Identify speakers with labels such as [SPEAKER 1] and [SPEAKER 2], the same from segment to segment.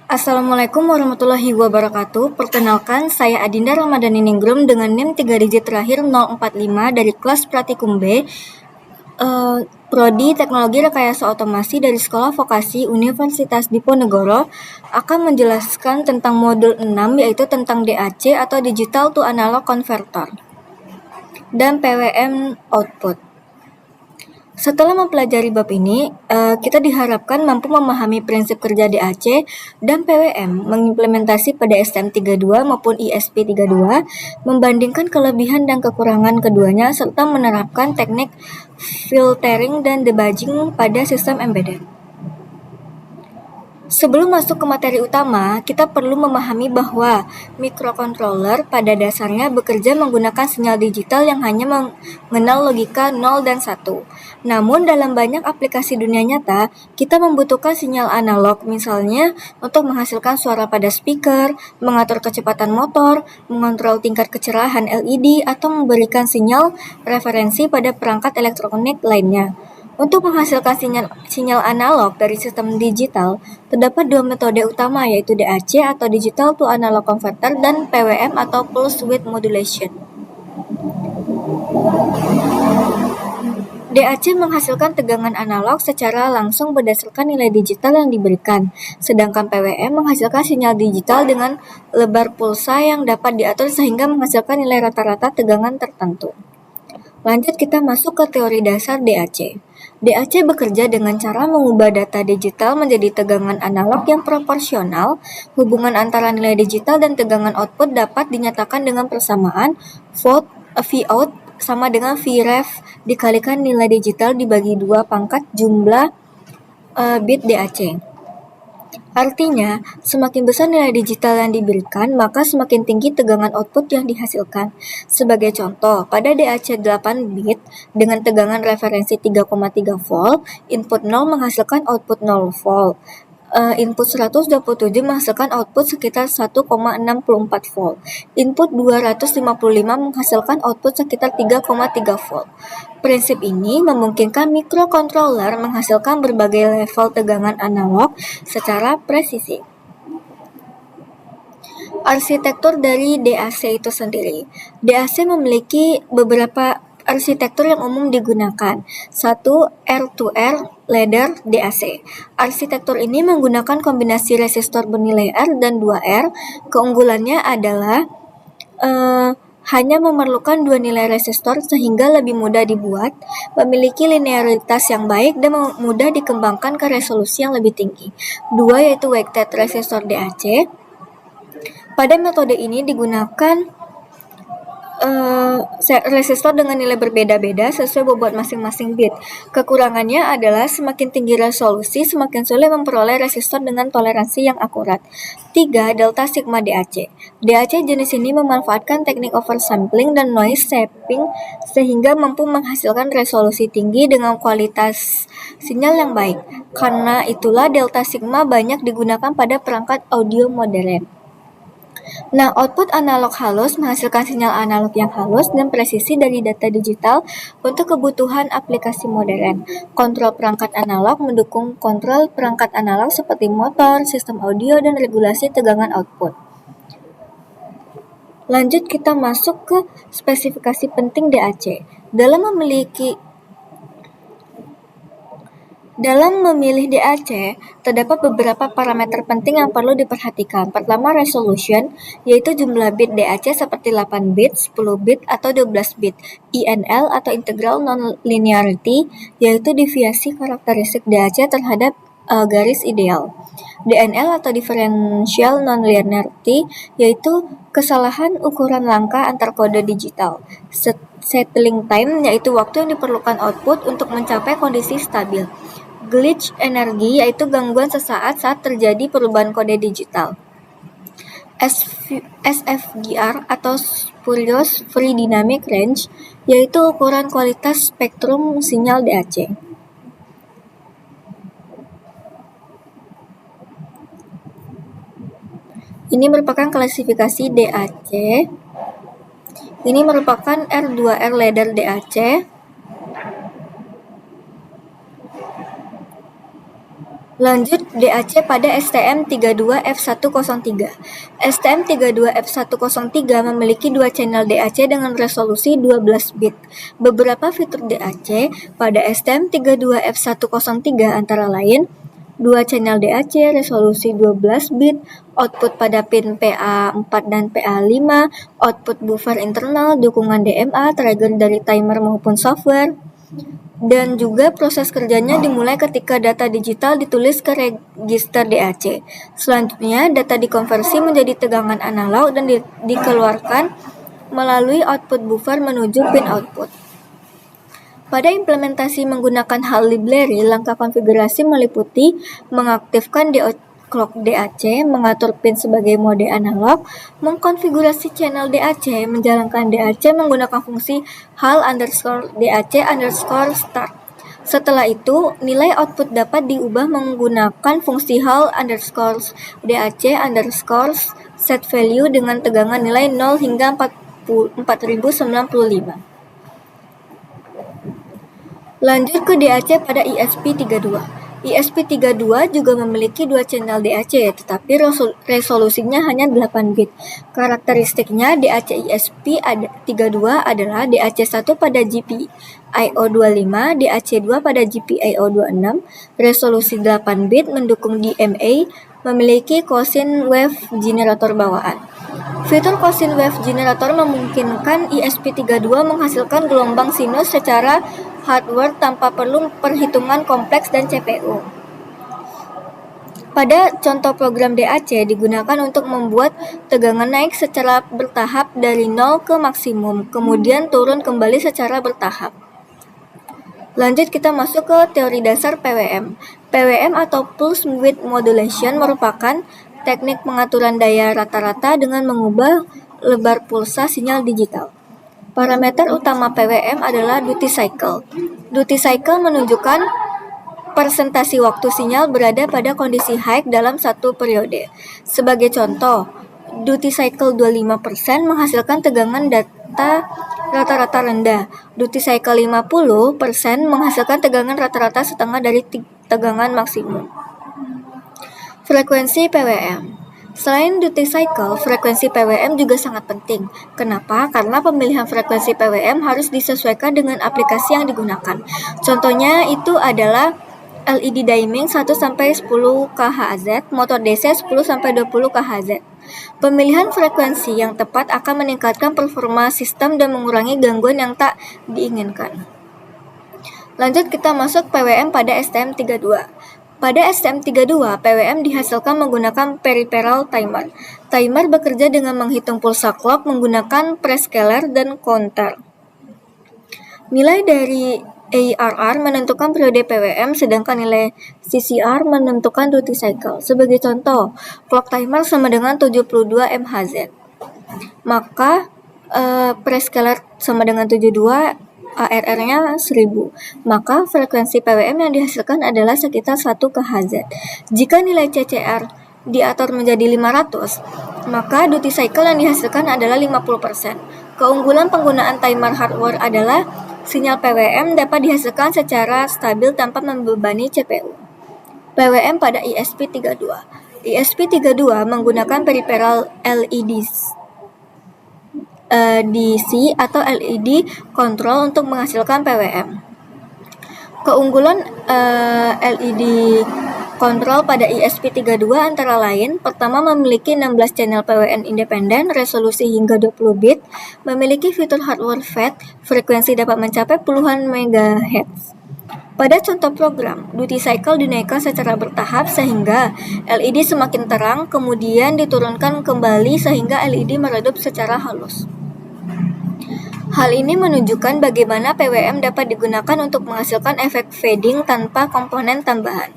[SPEAKER 1] Assalamualaikum warahmatullahi wabarakatuh. Perkenalkan, saya Adinda Ramadhani Ningrum dengan NIM 3 digit terakhir 045 dari kelas Praktikum B, Prodi Teknologi Rekayasa Otomasi dari Sekolah Vokasi Universitas Diponegoro akan menjelaskan tentang modul 6, yaitu tentang DAC atau Digital to Analog Converter dan PWM Output. Setelah mempelajari bab ini, kita diharapkan mampu memahami prinsip kerja DAC dan PWM, mengimplementasi pada STM32 maupun ISP32, membandingkan kelebihan dan kekurangan keduanya, serta menerapkan teknik filtering dan debugging pada sistem embedded. Sebelum masuk ke materi utama, kita perlu memahami bahwa microcontroller pada dasarnya bekerja menggunakan sinyal digital yang hanya mengenal logika 0 dan 1. Namun dalam banyak aplikasi dunia nyata, kita membutuhkan sinyal analog, misalnya untuk menghasilkan suara pada speaker, mengatur kecepatan motor, mengontrol tingkat kecerahan LED, atau memberikan sinyal referensi pada perangkat elektronik lainnya. Untuk menghasilkan sinyal analog dari sistem digital, terdapat dua metode utama, yaitu DAC atau Digital to Analog Converter dan PWM atau Pulse Width Modulation. DAC menghasilkan tegangan analog secara langsung berdasarkan nilai digital yang diberikan, sedangkan PWM menghasilkan sinyal digital dengan lebar pulsa yang dapat diatur sehingga menghasilkan nilai rata-rata tegangan tertentu. Lanjut kita masuk ke teori dasar DAC. DAC bekerja dengan cara mengubah data digital menjadi tegangan analog yang proporsional. Hubungan antara nilai digital dan tegangan output dapat dinyatakan dengan persamaan Vout sama dengan Vref dikalikan nilai digital dibagi 2 pangkat jumlah bit DAC. Artinya, semakin besar nilai digital yang diberikan, maka semakin tinggi tegangan output yang dihasilkan. Sebagai contoh, pada DAC 8 bit dengan tegangan referensi 3,3 volt, input 0 menghasilkan output 0 volt. Input 127 menghasilkan output sekitar 1,64 volt. Input 255 menghasilkan output sekitar 3,3 volt. Prinsip ini memungkinkan microcontroller menghasilkan berbagai level tegangan analog secara presisi. Arsitektur dari DAC itu sendiri. DAC memiliki beberapa arsitektur yang umum digunakan. 1. R2R ladder DAC. Arsitektur ini menggunakan kombinasi resistor bernilai R dan 2R. Keunggulannya adalah hanya memerlukan 2 nilai resistor sehingga lebih mudah dibuat, memiliki linearitas yang baik dan mudah dikembangkan ke resolusi yang lebih tinggi. 2 yaitu weighted resistor DAC. Pada metode ini digunakan resistor dengan nilai berbeda-beda sesuai bobot masing-masing bit. Kekurangannya adalah semakin tinggi resolusi, semakin sulit memperoleh resistor dengan toleransi yang akurat. 3. Delta sigma DAC. DAC jenis ini memanfaatkan teknik oversampling dan noise shaping sehingga mampu menghasilkan resolusi tinggi dengan kualitas sinyal yang baik. Karena itulah delta sigma banyak digunakan pada perangkat audio modern. Nah, output analog halus menghasilkan sinyal analog yang halus dan presisi dari data digital untuk kebutuhan aplikasi modern. Kontrol perangkat analog mendukung kontrol perangkat analog seperti motor, sistem audio, dan regulasi tegangan output. Lanjut kita masuk ke spesifikasi penting DAC. Dalam memilih DAC, terdapat beberapa parameter penting yang perlu diperhatikan. Pertama, resolution, yaitu jumlah bit DAC seperti 8 bit, 10 bit, atau 12 bit. INL atau integral non-linearity, yaitu deviasi karakteristik DAC terhadap garis ideal. DNL atau differential non-linearity, yaitu kesalahan ukuran langkah antar kode digital. Settling time, yaitu waktu yang diperlukan output untuk mencapai kondisi stabil. Glitch energi, yaitu gangguan sesaat saat terjadi perubahan kode digital. SFGR atau Spurious Free Dynamic Range, yaitu ukuran kualitas spektrum sinyal DAC. Ini merupakan klasifikasi DAC. Ini merupakan R2R ladder DAC. Lanjut DAC pada STM32F103. STM32F103 memiliki dua channel DAC dengan resolusi 12 bit. Beberapa fitur DAC pada STM32F103 antara lain dua channel DAC resolusi 12 bit, output pada pin PA4 dan PA5, output buffer internal, dukungan DMA, trigger dari timer maupun software, dan juga proses kerjanya dimulai ketika data digital ditulis ke register DAC. Selanjutnya, data dikonversi menjadi tegangan analog dan dikeluarkan melalui output buffer menuju pin output. Pada implementasi menggunakan HAL library, langkah konfigurasi meliputi mengaktifkan clock DAC, mengatur pin sebagai mode analog, mengkonfigurasi channel DAC, menjalankan DAC menggunakan fungsi HAL_DAC_start. Setelah itu, nilai output dapat diubah menggunakan fungsi HAL_DAC_set value dengan tegangan nilai 0 hingga 4095. Lanjut ke DAC pada ESP32. ESP32 juga memiliki dua channel DAC, tetapi resolusinya hanya 8 bit. Karakteristiknya DAC ESP32 adalah DAC1 pada GPIO25, DAC2 pada GPIO26, resolusi 8 bit, mendukung DMA, memiliki Cosine Wave Generator bawaan. Fitur Cosine Wave Generator memungkinkan ESP32 menghasilkan gelombang sinus secara hardware tanpa perlu perhitungan kompleks dan CPU. Pada contoh program DAC digunakan untuk membuat tegangan naik secara bertahap dari 0 ke maksimum, kemudian turun kembali secara bertahap. Lanjut kita masuk ke teori dasar PWM. PWM atau Pulse Width Modulation merupakan teknik pengaturan daya rata-rata dengan mengubah lebar pulsa sinyal digital. Parameter utama PWM adalah duty cycle. Duty cycle menunjukkan persentase waktu sinyal berada pada kondisi high dalam satu periode. Sebagai contoh, duty cycle 25% menghasilkan tegangan data rata-rata rendah. Duty cycle 50% menghasilkan tegangan rata-rata setengah dari tegangan maksimum. Frekuensi PWM. Selain duty cycle, frekuensi PWM juga sangat penting. Kenapa? Karena pemilihan frekuensi PWM harus disesuaikan dengan aplikasi yang digunakan. Contohnya itu adalah LED dimming 1-10 kHz, motor DC 10-20 kHz. Pemilihan frekuensi yang tepat akan meningkatkan performa sistem dan mengurangi gangguan yang tak diinginkan. Lanjut kita masuk PWM pada STM32. Pada STM32, PWM dihasilkan menggunakan peripheral timer. Timer bekerja dengan menghitung pulsa clock menggunakan prescaler dan counter. Nilai dari ARR menentukan periode PWM, sedangkan nilai CCR menentukan duty cycle. Sebagai contoh, clock timer sama dengan 72 MHz. Maka prescaler sama dengan 72, ARR-nya 1000, maka frekuensi PWM yang dihasilkan adalah sekitar 1 kHz. Jika nilai CCR diatur menjadi 500, maka duty cycle yang dihasilkan adalah 50%. Keunggulan penggunaan timer hardware adalah sinyal PWM dapat dihasilkan secara stabil tanpa membebani CPU. PWM pada ESP32. ESP32 menggunakan peripheral LEDs DC atau LED control untuk menghasilkan PWM. Keunggulan LED control pada ESP32 antara lain, pertama memiliki 16 channel PWM independen, resolusi hingga 20 bit, memiliki fitur hardware FET, frekuensi dapat mencapai puluhan MHz. Pada contoh program, duty cycle dinaikkan secara bertahap sehingga LED semakin terang, kemudian diturunkan kembali sehingga LED meredup secara halus. Hal ini menunjukkan bagaimana PWM dapat digunakan untuk menghasilkan efek fading tanpa komponen tambahan.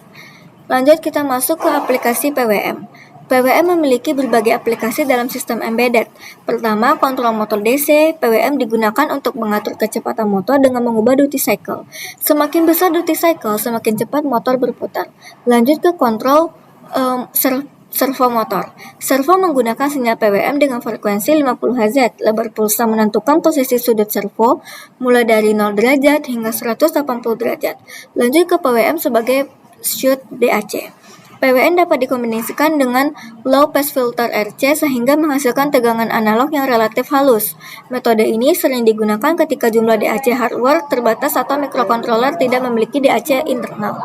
[SPEAKER 1] Lanjut kita masuk ke aplikasi PWM. PWM memiliki berbagai aplikasi dalam sistem embedded. Pertama, kontrol motor DC. PWM digunakan untuk mengatur kecepatan motor dengan mengubah duty cycle. Semakin besar duty cycle, semakin cepat motor berputar. Lanjut ke kontrol servo motor. Servo menggunakan sinyal PWM dengan frekuensi 50 Hz. Lebar pulsa menentukan posisi sudut servo mulai dari 0 derajat hingga 180 derajat. Lanjut ke PWM sebagai shoot DAC. PWN dapat dikombinasikan dengan low pass filter RC sehingga menghasilkan tegangan analog yang relatif halus. Metode ini sering digunakan ketika jumlah DAC hardware terbatas atau microcontroller tidak memiliki DAC internal.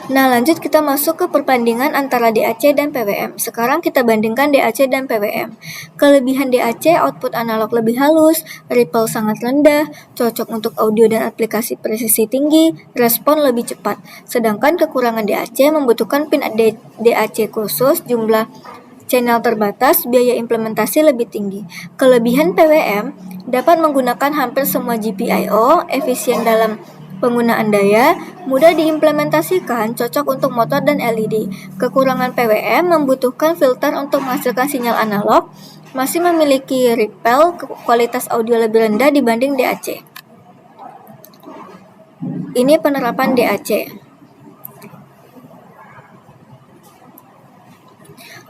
[SPEAKER 1] Nah, lanjut kita masuk ke perbandingan antara DAC dan PWM. Sekarang kita bandingkan DAC dan PWM. Kelebihan DAC, output analog lebih halus, ripple sangat rendah, cocok untuk audio dan aplikasi presisi tinggi, respon lebih cepat. Sedangkan kekurangan DAC membutuhkan pin DAC khusus, jumlah channel terbatas, biaya implementasi lebih tinggi. Kelebihan PWM dapat menggunakan hampir semua GPIO, efisien dalam penggunaan daya, mudah diimplementasikan, cocok untuk motor dan LED. Kekurangan PWM membutuhkan filter untuk menghasilkan sinyal analog, masih memiliki ripple, kualitas audio lebih rendah dibanding DAC. Ini penerapan DAC.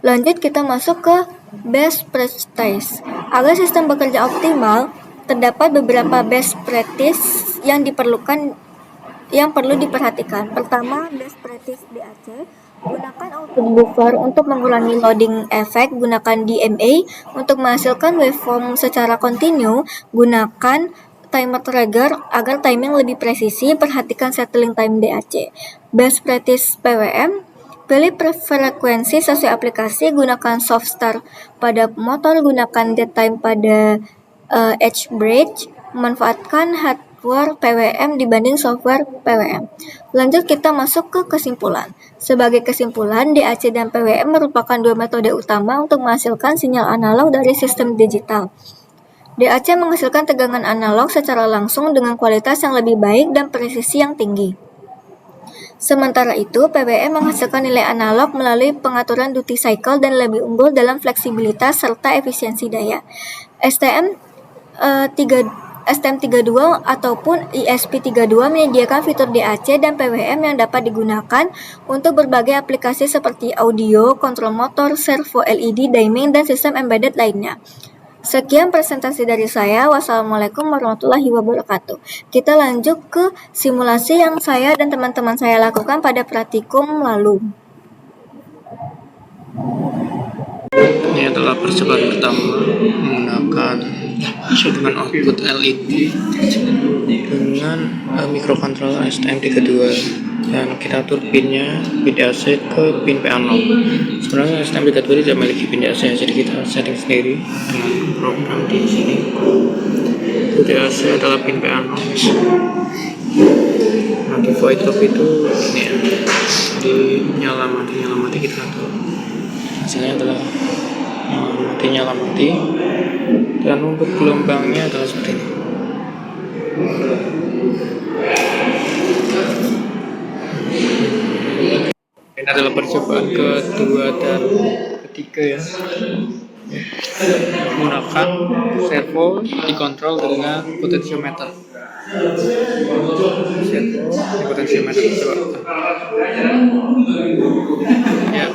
[SPEAKER 1] Lanjut kita masuk ke best practice. Agar sistem bekerja optimal, terdapat beberapa best practice yang perlu diperhatikan. Pertama, best practice DAC. Gunakan output buffer untuk mengurangi loading effect. Gunakan DMA untuk menghasilkan waveform secara kontinu. Gunakan timer trigger agar timing lebih presisi. Perhatikan settling time DAC. Best practice PWM. Pilih frekuensi sesuai aplikasi. Gunakan soft start pada motor. Gunakan dead time pada edge bridge. Memanfaatkan hardware PWM dibanding software PWM. Lanjut kita masuk ke kesimpulan. Sebagai kesimpulan, DAC dan PWM merupakan dua metode utama untuk menghasilkan sinyal analog dari sistem digital. DAC menghasilkan tegangan analog secara langsung dengan kualitas yang lebih baik dan presisi yang tinggi. Sementara itu, PWM menghasilkan nilai analog melalui pengaturan duty cycle dan lebih unggul dalam fleksibilitas serta efisiensi daya. STM32 ataupun ESP32 menyediakan fitur DAC dan PWM yang dapat digunakan untuk berbagai aplikasi seperti audio, kontrol motor, servo LED, diming, dan sistem embedded lainnya. Sekian presentasi dari saya. Wassalamualaikum warahmatullahi wabarakatuh. Kita lanjut ke simulasi yang saya dan teman-teman saya lakukan pada praktikum lalu.
[SPEAKER 2] Ini adalah percobaan pertama menggunakan dengan output LED dengan microcontroller STM32 dan kita atur pinnya pin DAC ke pin PA0. Sebenarnya STM32 tidak memiliki pin DAC, jadi kita setting sendiri dengan program di sini. DAC adalah pin PA0. Nanti void loop itu ini ya, di nyala mati kita atur. Hasilnya adalah nyala mati, dan untuk gelombangnya adalah seperti ini. Ini adalah percobaan kedua dan ketiga ya, menggunakan servo dikontrol dengan potentiometer. Servo di potentiometer, coba. Ya,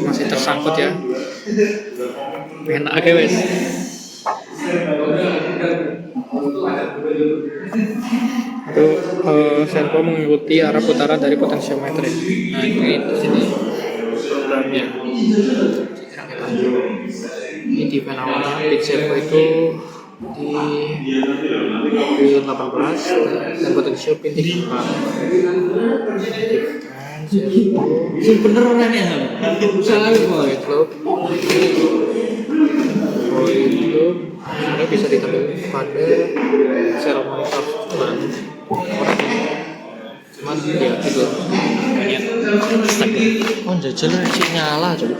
[SPEAKER 2] masih tersangkut ya. Enak aja wes. Itu servo mengikuti arah putaran dari potentiometer. Nah ini di sini programnya. Ini di fan awalnya big servo itu di pin 18 dan potential pin 34. Sing bener nanya salah void loop. Void loop sebenarnya bisa ditampilkan pada sel monitor cuman ya itu banyak stuck. Oh jajal nyala coba.